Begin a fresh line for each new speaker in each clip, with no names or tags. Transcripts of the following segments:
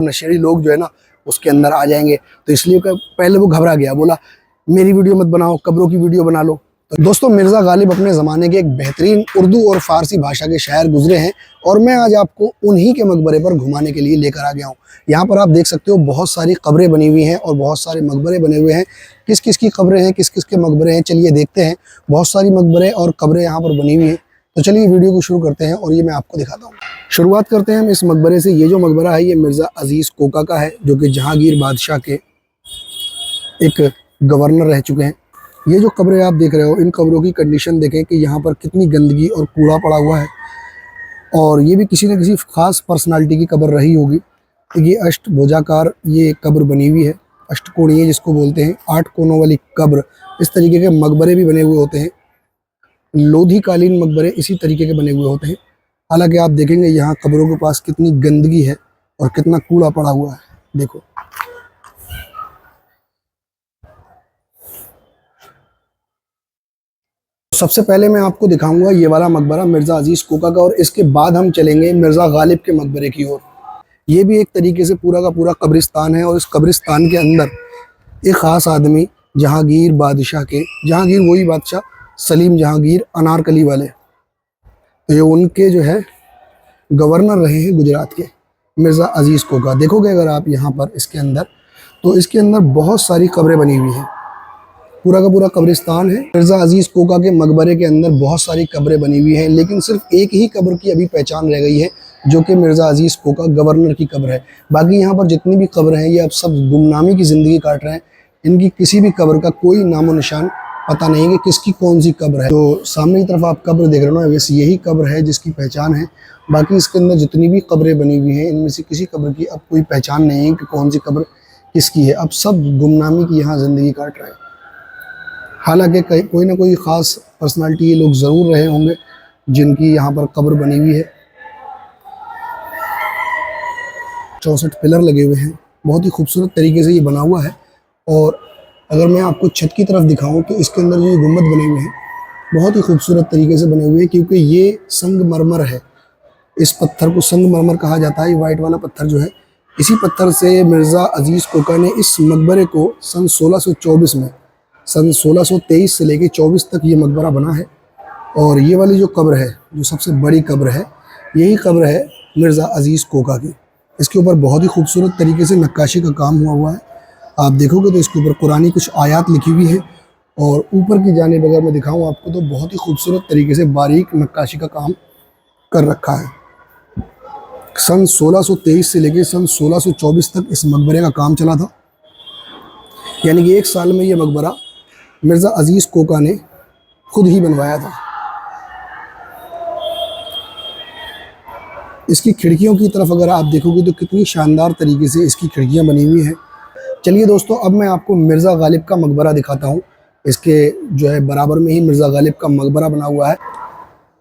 नशेड़ी लोग जो है ना उसके अंदर आ जाएंगे। तो इसलिए पहले वो घबरा गया, बोला मेरी वीडियो मत बनाओ, कब्रों की वीडियो बना लो। तो दोस्तों मिर्ज़ा गालिब अपने ज़माने के एक बेहतरीन उर्दू और फ़ारसी भाषा के शायर गुजरे हैं और मैं आज आपको उन्हीं के मकबरे पर घुमाने के लिए लेकर आ गया हूँ। यहाँ पर आप देख सकते हो बहुत सारी कब्रें बनी हुई हैं और बहुत सारे मकबरे बने हुए हैं। किस किस की कब्रें हैं, किस किस के मकबरे हैं, चलिए देखते हैं। बहुत सारी मकबरे और कब्रें यहाँ पर बनी हुई हैं। तो चलिए वीडियो को शुरू करते हैं और ये मैं आपको दिखाता हूँ। शुरुआत करते हैं हम इस मकबरे से। ये जो मकबरा है ये मिर्ज़ा अजीज़ कोका का है, जो कि जहांगीर बादशाह के एक गवर्नर रह चुके हैं। ये जो कब्रें आप देख रहे हो, इन कब्रों की कंडीशन देखें कि यहाँ पर कितनी गंदगी और कूड़ा पड़ा हुआ है, और ये भी किसी न किसी खास पर्सनालिटी की कब्र रही होगी। ये अष्टभुजाकार ये कब्र बनी हुई है, अष्टकोणीय जिसको बोलते हैं, 8 कोनों वाली कब्र। इस तरीके के मकबरे भी बने हुए होते हैं। लोधी कालीन मकबरे इसी तरीके के बने हुए होते हैं। हालांकि आप देखेंगे यहाँ कब्रों के पास कितनी गंदगी है और कितना कूड़ा पड़ा हुआ है, देखो। सबसे पहले मैं आपको दिखाऊंगा ये वाला मकबरा मिर्ज़ा अजीज़ कोका का, और इसके बाद हम चलेंगे मिर्ज़ा गालिब के मकबरे की ओर। ये भी एक तरीके से पूरा का पूरा कब्रिस्तान है, और इस कब्रिस्तान के अंदर एक ख़ास आदमी जहांगीर बादशाह के, जहांगीर वही बादशाह सलीम जहांगीर अनारकली वाले, तो ये उनके जो है गवर्नर रहे हैं गुजरात के, मिर्ज़ा अजीज़ कोका। देखोगे अगर आप यहाँ पर इसके अंदर, तो इसके अंदर बहुत सारी कब्रें बनी हुई हैं। पूरा का पूरा कब्रिस्तान है। मिर्ज़ा अजीज़ कोका के मकबरे के अंदर बहुत सारी कब्रें बनी हुई हैं, लेकिन सिर्फ एक ही कब्र की अभी पहचान रह गई है, जो कि मिर्ज़ा अजीज़ कोका गवर्नर की कब्र है। बाकी यहाँ पर जितनी भी कब्र हैं ये अब सब गुमनामी की ज़िंदगी काट रहे हैं। इनकी किसी भी कब्र का कोई नामो निशान पता नहीं है कि किसकी कौन सी कब्र है। तो सामने की तरफ आप कब्र देख रहे हो ना, वैसे यही कब्र है जिसकी पहचान है। बाकी इसके अंदर जितनी भी कब्रें बनी हुई हैं, इनमें से किसी कब्र की अब कोई पहचान नहीं है कि कौन सी कब्र किसकी है। अब सब गुमनामी की यहाँ ज़िंदगी काट रहे हैं। हालांकि कोई ना कोई ख़ास पर्सनालिटी ये लोग ज़रूर रहे होंगे जिनकी यहाँ पर कब्र बनी हुई है। 64 पिलर लगे हुए हैं, बहुत ही खूबसूरत तरीके से ये बना हुआ है। और अगर मैं आपको छत की तरफ दिखाऊं तो इसके अंदर जो गुंबद बने हुए हैं बहुत ही खूबसूरत तरीके से बने हुए हैं, क्योंकि ये संगमरमर है। इस पत्थर को संगमरमर कहा जाता है। ये वाइट वाला पत्थर जो है, इसी पत्थर से मिर्ज़ा अजीज़ कोका ने इस मकबरे को सन 1624 में, सन 1623 से लेकर 24 तक ये मकबरा बना है। और ये वाली जो कब्र है, जो सबसे बड़ी कब्र है, यही कब्र है मिर्ज़ा अजीज़ कोका की। इसके ऊपर बहुत ही खूबसूरत तरीके से नक्काशी का काम हुआ है। आप देखोगे तो इसके ऊपर कुरानी कुछ आयात लिखी हुई है, और ऊपर की जानिब अगर मैं दिखाऊं आपको तो बहुत ही खूबसूरत तरीके से बारीक नक्काशी का काम कर रखा है। सन 1623 से लेकर सन 1624 तक इस मकबरे का काम चला था, यानी कि 1 साल में ये मकबरा मिर्ज़ा अजीज़ कोका ने खुद ही बनवाया था। इसकी खिड़कियों की तरफ अगर आप देखोगे तो कितनी शानदार तरीके से इसकी खिड़कियां बनी हुई हैं। चलिए दोस्तों, अब मैं आपको मिर्ज़ा गालिब का मकबरा दिखाता हूँ। इसके जो है बराबर में ही मिर्ज़ा गालिब का मकबरा बना हुआ है।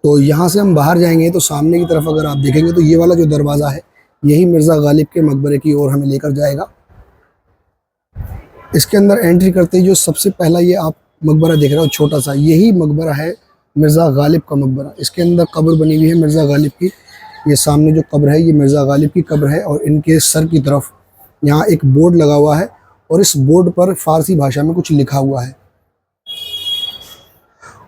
तो यहाँ से हम बाहर जाएंगे तो सामने की तरफ अगर आप देखेंगे तो ये वाला जो दरवाज़ा है, यही मिर्ज़ा गालिब के मकबरे की ओर हमें लेकर जाएगा। इसके अंदर एंट्री करते ही जो सबसे पहला ये आप मकबरा देख रहे हो छोटा सा, यही मकबरा है मिर्ज़ा गालिब का मकबरा। इसके अंदर कब्र बनी हुई है मिर्ज़ा गालिब की। ये सामने जो कब्र है ये मिर्ज़ा गालिब की कब्र है, और इनके सर की तरफ यहाँ एक बोर्ड लगा हुआ है, और इस बोर्ड पर फ़ारसी भाषा में कुछ लिखा हुआ है।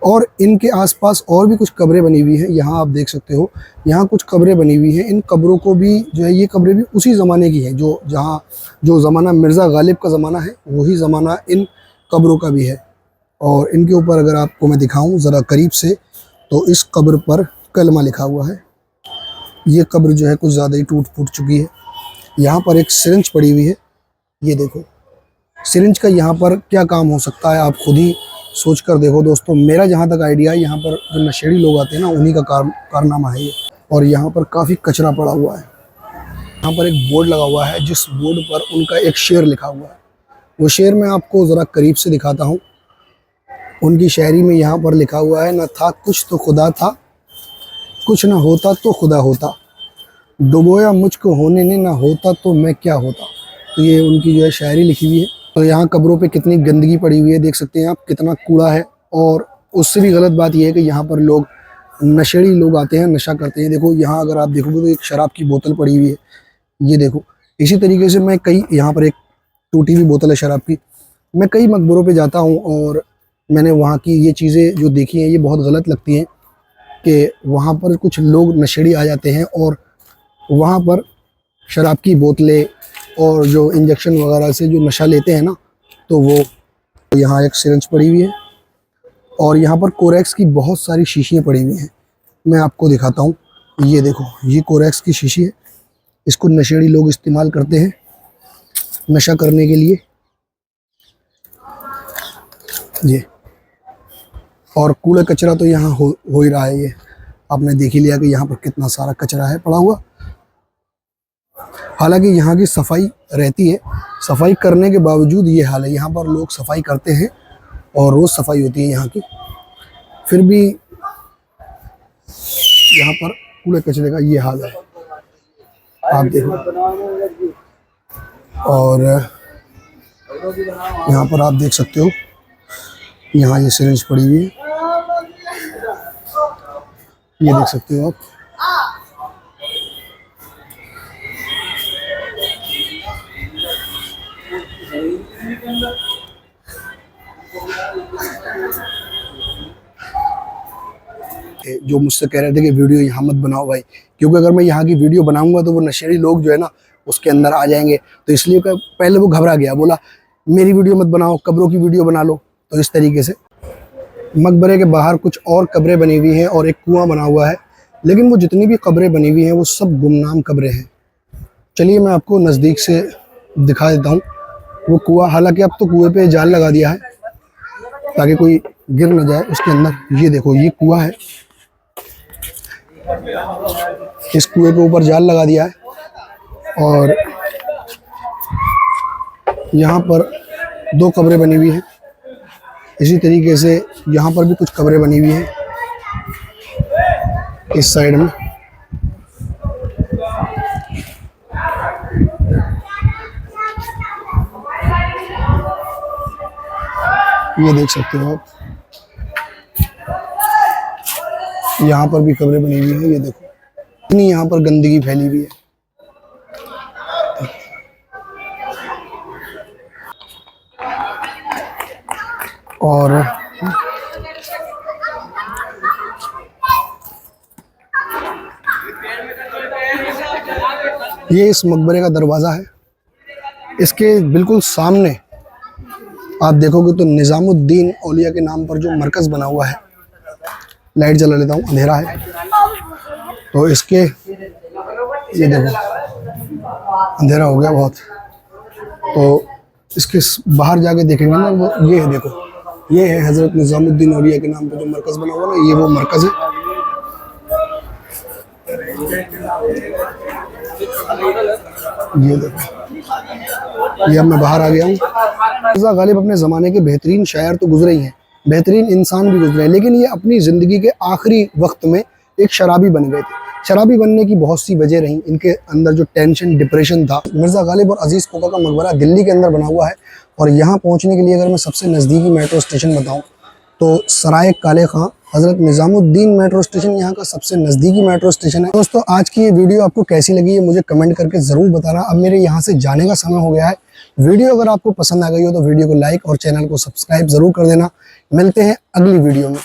और इनके आसपास और भी कुछ कब्रें बनी हुई हैं। यहाँ आप देख सकते हो, यहाँ कुछ कब्रें बनी हुई हैं। इन कब्रों को भी जो है, ये कब्रें भी उसी ज़माने की हैं, जो ज़माना मिर्ज़ा गालिब का ज़माना है, वही ज़माना इन कब्रों का भी है। और इनके ऊपर अगर आपको मैं दिखाऊं ज़रा करीब से, तो इस कब्र पर कलमा लिखा हुआ है। ये कब्र जो है कुछ ज़्यादा ही टूट फूट चुकी है। यहाँ पर एक सिरिंज पड़ी हुई है, ये देखो। सिरिंज का यहाँ पर क्या काम हो सकता है, आप खुद ही सोच कर देखो दोस्तों। मेरा जहाँ तक आइडिया है, यहाँ पर जो नशेड़ी लोग आते हैं ना, उन्हीं का कारनामा है ये। और यहाँ पर काफ़ी कचरा पड़ा हुआ है। यहाँ पर एक बोर्ड लगा हुआ है, जिस बोर्ड पर उनका एक शेर लिखा हुआ है। वो शेर मैं आपको ज़रा करीब से दिखाता हूँ। उनकी शायरी में यहाँ पर लिखा हुआ है, न था कुछ तो खुदा था, कुछ न होता तो खुदा होता, डुबोया मुझको होने ने, ना होता तो मैं क्या होता। तो ये उनकी जो है शायरी लिखी हुई है। तो यहाँ कब्रों पे कितनी गंदगी पड़ी हुई है, देख सकते हैं आप, कितना कूड़ा है। और उससे भी गलत बात यह है कि यहाँ पर लोग, नशेड़ी लोग आते हैं, नशा करते हैं। देखो यहाँ अगर आप देखोगे तो एक शराब की बोतल पड़ी हुई है, ये देखो। इसी तरीके से मैं कई, यहाँ पर एक टूटी हुई बोतल है शराब की, मैं कई मकबरों पे जाता हूँ और मैंने वहाँ की ये चीज़ें जो देखी हैं ये बहुत गलत लगती हैं कि वहाँ पर कुछ लोग नशेड़ी आ जाते हैं और वहाँ पर शराब की बोतलें और जो इंजेक्शन वगैरह से जो नशा लेते हैं ना, तो वो, यहाँ एक सिरिंज पड़ी हुई है और यहाँ पर कोरेक्स की बहुत सारी शीशियाँ पड़ी हुई हैं। मैं आपको दिखाता हूँ, ये देखो, ये कोरेक्स की शीशी है। इसको नशेड़ी लोग इस्तेमाल करते हैं नशा करने के लिए, ये। और कूड़ा कचरा तो यहाँ हो ही रहा है, ये आपने देख ही लिया कि यहाँ पर कितना सारा कचरा है पड़ा हुआ। हालांकि यहाँ की सफाई रहती है, सफाई करने के बावजूद ये हाल है। यहाँ पर लोग सफाई करते हैं और रोज़ सफाई होती है यहाँ की, फिर भी यहाँ पर कूड़े कचरे का ये हाल है, आप देखो। और यहाँ पर आप देख सकते हो, यहाँ ये सिरिंज पड़ी हुई है, ये देख सकते हो आप। जो मुझसे कह रहे थे कि वीडियो यहाँ मत बनाओ भाई, क्योंकि अगर मैं यहाँ की वीडियो बनाऊंगा तो वो नशेड़ी लोग जो है ना उसके अंदर आ जाएंगे, तो इसलिए पहले वो घबरा गया, बोला मेरी वीडियो मत बनाओ, कब्रों की वीडियो बना लो। तो इस तरीके से मकबरे के बाहर कुछ और कब्रें बनी हुई हैं और एक कुआं बना हुआ है, लेकिन वो जितनी भी कब्रें बनी हुई हैं वो सब गुमनाम कब्रें हैं। चलिए मैं आपको नज़दीक से दिखा देता हूँ वो कुआं। हालांकि अब तो कुएं पे जाल लगा दिया है ताकि कोई गिर न जाए उसके अंदर। ये देखो, ये कुआं है, इस कुएं के ऊपर जाल लगा दिया है और यहाँ पर 2 कब्रें बनी हुई हैं। इसी तरीके से यहाँ पर भी कुछ कब्रें बनी हुई हैं इस साइड में। ये देख सकते हो आप, यहाँ पर भी कब्रें बनी हुई हैं। ये देखो, इतनी यहाँ पर गंदगी फैली हुई है। और ये इस मकबरे का दरवाज़ा है। इसके बिल्कुल सामने आप देखोगे तो निज़ामुद्दीन औलिया के नाम पर जो मरकज़ बना हुआ है, लाइट जला लेता हूँ, अंधेरा है तो इसके, ये देखो अंधेरा हो गया बहुत, तो इसके बाहर जाके देखेंगे ना, वो ये है, देखो ये है हज़रत निज़ामुद्दीन औलिया के नाम पर जो मरकज़ बना हुआ ना, ये वो मरकज़ है। ये देखो, ये अब मैं बाहर आ गया हूँ। मिर्ज़ा गालिब अपने ज़माने के बेहतरीन शायर तो गुजरे ही हैं, बेहतरीन इंसान भी गुजरे हैं, लेकिन ये अपनी ज़िंदगी के आखिरी वक्त में एक शराबी बन गए थे। शराबी बनने की बहुत सी वजह रहीं, इनके अंदर जो टेंशन, डिप्रेशन था। मिर्ज़ा गालिब और अजीज़ कोका का मकबरा दिल्ली के अंदर बना हुआ है और यहाँ पहुँचने के लिए अगर मैं सबसे नज़दीकी मेट्रो स्टेशन बताऊँ तो सराय काले खां हज़रत निज़ामुद्दीन मेट्रो स्टेशन यहाँ का सबसे नज़दीकी मेट्रो स्टेशन है। दोस्तों, आज की ये वीडियो आपको कैसी लगी है मुझे कमेंट करके ज़रूर बताना। अब मेरे यहाँ से जाने का समय हो गया है। वीडियो अगर आपको पसंद आ गई हो तो वीडियो को लाइक और चैनल को सब्सक्राइब ज़रूर कर देना। मिलते हैं अगली वीडियो में।